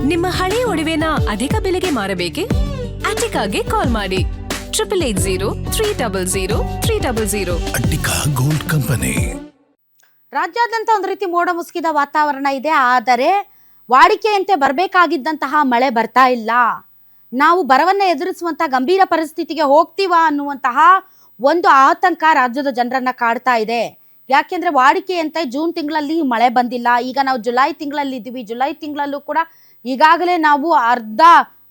ನಿಮ್ಮ ಹಳೆ ಒಡವೆನ ಅಧಿಕ ಬೆಲೆಗೆ ಮಾರಬೇಕೆ? ಅಟಿಕಾಗೆ ಕಾಲ್ ಮಾಡಿ 8880 ಅಟಿಕಾ ಗೋಲ್ಡ್ ಕಂಪನಿ. ರಾಜ್ಯಾದ್ಯಂತ ಒಂದು ರೀತಿ ಮೋಡ ಮುಸುಕಿದ ವಾತಾವರಣ ಇದೆ. ಆದರೆ ವಾಡಿಕೆಯಂತೆ ಬರಬೇಕಾಗಿದ್ದಂತಹ ಮಳೆ ಬರ್ತಾ ಇಲ್ಲ. ನಾವು ಬರವನ್ನ ಎದುರಿಸುವಂತಹ ಗಂಭೀರ ಪರಿಸ್ಥಿತಿಗೆ ಹೋಗ್ತೀವಾ ಅನ್ನುವಂತಹ ಒಂದು ಆತಂಕ ರಾಜ್ಯದ ಜನರನ್ನ ಕಾಡ್ತಾ ಇದೆ. ಯಾಕೆಂದ್ರೆ ವಾಡಿಕೆಯಂತೆ ಜೂನ್ ತಿಂಗಳಲ್ಲಿ ಮಳೆ ಬಂದಿಲ್ಲ. ಈಗ ನಾವು ಜುಲೈ ತಿಂಗಳಲ್ಲಿ ಇದ್ದೀವಿ. ಜುಲೈ ತಿಂಗಳಲ್ಲೂ ಕೂಡ ಈಗಾಗಲೇ ನಾವು ಅರ್ಧ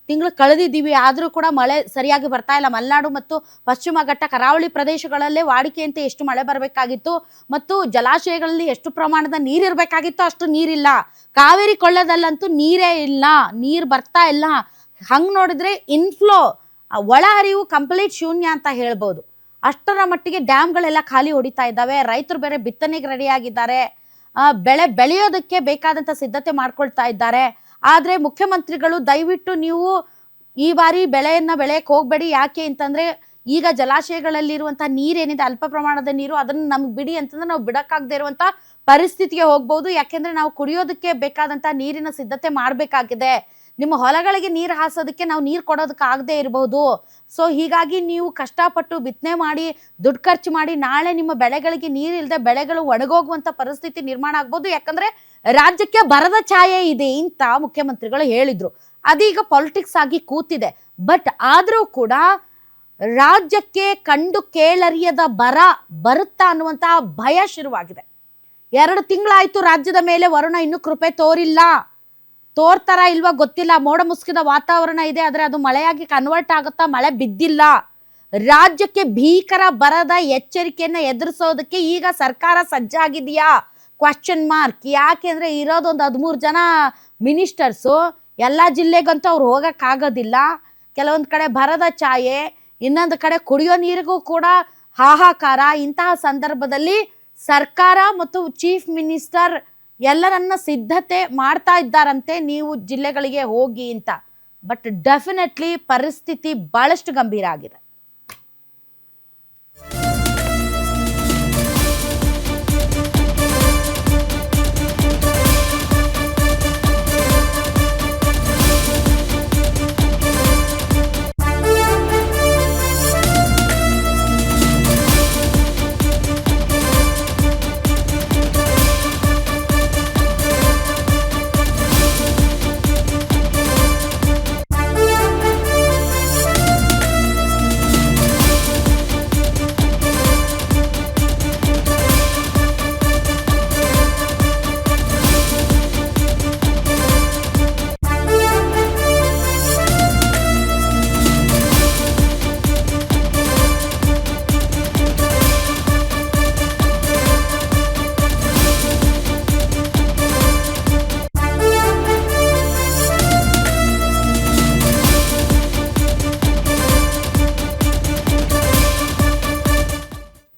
ತಿಂಗಳು ಕಳೆದಿದ್ದೀವಿ. ಆದರೂ ಕೂಡ ಮಳೆ ಸರಿಯಾಗಿ ಬರ್ತಾ ಇಲ್ಲ. ಮಲೆನಾಡು ಮತ್ತು ಪಶ್ಚಿಮ ಘಟ್ಟ ಕರಾವಳಿ ಪ್ರದೇಶಗಳಲ್ಲೇ ವಾಡಿಕೆಯಂತೆ ಎಷ್ಟು ಮಳೆ ಬರಬೇಕಾಗಿತ್ತು ಮತ್ತು ಜಲಾಶಯಗಳಲ್ಲಿ ಎಷ್ಟು ಪ್ರಮಾಣದ ನೀರಿರಬೇಕಾಗಿತ್ತು ಅಷ್ಟು ನೀರಿಲ್ಲ. ಕಾವೇರಿ ಕೊಳ್ಳದಲ್ಲಂತೂ ನೀರೇ ಇಲ್ಲ, ನೀರು ಬರ್ತಾ ಇಲ್ಲ. ಹಂಗೆ ನೋಡಿದ್ರೆ ಇನ್ಫ್ಲೋ ಒಳ ಹರಿವು ಕಂಪ್ಲೀಟ್ ಶೂನ್ಯ ಅಂತ ಹೇಳ್ಬೋದು. ಅಷ್ಟರ ಮಟ್ಟಿಗೆ ಡ್ಯಾಮ್ಗಳೆಲ್ಲ ಖಾಲಿ ಹೊಡಿತಾ ಇದ್ದಾವೆ. ರೈತರು ಬೇರೆ ಬಿತ್ತನೆಗೆ ರೆಡಿಯಾಗಿದ್ದಾರೆ. ಬೆಳೆ ಬೆಳೆಯೋದಕ್ಕೆ ಬೇಕಾದಂಥ ಸಿದ್ಧತೆ ಮಾಡ್ಕೊಳ್ತಾ ಇದ್ದಾರೆ. ಆದರೆ ಮುಖ್ಯಮಂತ್ರಿಗಳು ದಯವಿಟ್ಟು ನೀವು ಈ ಬಾರಿ ಬೆಳೆಯನ್ನು ಬೆಳೆಯಕ್ಕೆ ಹೋಗಬೇಡಿ. ಯಾಕೆ ಅಂತಂದರೆ ಈಗ ಜಲಾಶಯಗಳಲ್ಲಿರುವಂಥ ನೀರೇನಿದೆ ಅಲ್ಪ ಪ್ರಮಾಣದ ನೀರು, ಅದನ್ನು ನಮ್ಗೆ ಬಿಡಿ ಅಂತಂದ್ರೆ ನಾವು ಬಿಡೋಕ್ಕಾಗದೇ ಇರುವಂಥ ಪರಿಸ್ಥಿತಿಗೆ ಹೋಗ್ಬೋದು. ಯಾಕೆಂದರೆ ನಾವು ಕುಡಿಯೋದಕ್ಕೆ ಬೇಕಾದಂಥ ನೀರಿನ ಸಿದ್ಧತೆ ಮಾಡಬೇಕಾಗಿದೆ. ನಿಮ್ಮ ಹೊಲಗಳಿಗೆ ನೀರು ಹಾಸೋದಕ್ಕೆ ನಾವು ನೀರು ಕೊಡೋದಕ್ಕಾಗದೇ ಇರಬಹುದು. ಸೊ ಹೀಗಾಗಿ ನೀವು ಕಷ್ಟಪಟ್ಟು ಬಿತ್ತನೆ ಮಾಡಿ ದುಡ್ಡು ಖರ್ಚು ಮಾಡಿ ನಾಳೆ ನಿಮ್ಮ ಬೆಳೆಗಳಿಗೆ ನೀರು ಇಲ್ಲದೆ ಬೆಳೆಗಳು ಒಣಗೋಗುವಂಥ ಪರಿಸ್ಥಿತಿ ನಿರ್ಮಾಣ ಆಗ್ಬೋದು. ಯಾಕಂದರೆ ರಾಜ್ಯಕ್ಕೆ ಬರದ ಛಾಯೆ ಇದೆ ಅಂತ ಮುಖ್ಯಮಂತ್ರಿಗಳು ಹೇಳಿದ್ರು. ಅದೀಗ ಪಾಲಿಟಿಕ್ಸ್ ಆಗಿ ಕೂತಿದೆ. ಬಟ್ ಆದರೂ ಕೂಡ ರಾಜ್ಯಕ್ಕೆ ಕಂಡು ಕೇಳರಿಯದ ಬರ ಬರುತ್ತಾ ಅನ್ನುವಂಥ ಭಯ ಶುರುವಾಗಿದೆ. 2 ತಿಂಗಳಾಯ್ತು ರಾಜ್ಯದ ಮೇಲೆ ವರುಣ ಇನ್ನೂ ಕೃಪೆ ತೋರ್ತಾರ ಇಲ್ವಾ ಗೊತ್ತಿಲ್ಲ. ಮೋಡ ಮುಸುಕಿದ ವಾತಾವರಣ ಇದೆ, ಆದರೆ ಅದು ಮಳೆಯಾಗಿ ಕನ್ವರ್ಟ್ ಆಗುತ್ತಾ? ಮಳೆ ಬಿದ್ದಿಲ್ಲ. ರಾಜ್ಯಕ್ಕೆ ಭೀಕರ ಬರದ ಎಚ್ಚರಿಕೆಯನ್ನು ಎದುರಿಸೋದಕ್ಕೆ ಈಗ ಸರ್ಕಾರ ಸಜ್ಜಾಗಿದೆಯಾ? Question mark. ಯಾಕೆಂದ್ರೆ ಇರೋದೊಂದು 13 ಜನ ಮಿನಿಸ್ಟರ್ಸು. ಎಲ್ಲ ಜಿಲ್ಲೆಗಂತೂ ಅವ್ರು ಹೋಗೋಕ್ಕಾಗೋದಿಲ್ಲ. ಕೆಲವೊಂದು ಕಡೆ ಬರದ ಛಾಯೆ, ಇನ್ನೊಂದು ಕಡೆ ಕುಡಿಯೋ ನೀರಿಗೂ ಕೂಡ ಹಾಹಾಕಾರ. ಇಂತಹ ಸಂದರ್ಭದಲ್ಲಿ ಸರ್ಕಾರ ಮತ್ತು ಚೀಫ್ ಮಿನಿಸ್ಟರ್ ಎಲ್ಲರನ್ನ ಸಿದ್ಧತೆ ಮಾಡ್ತಾ ಇದ್ದಾರಂತೆ ನೀವು ಜಿಲ್ಲೆಗಳಿಗೆ ಹೋಗಿ ಅಂತ. ಬಟ್ ಡೆಫಿನೆಟ್ಲಿ ಪರಿಸ್ಥಿತಿ ಬಹಳಷ್ಟು ಗಂಭೀರ ಆಗಿದೆ.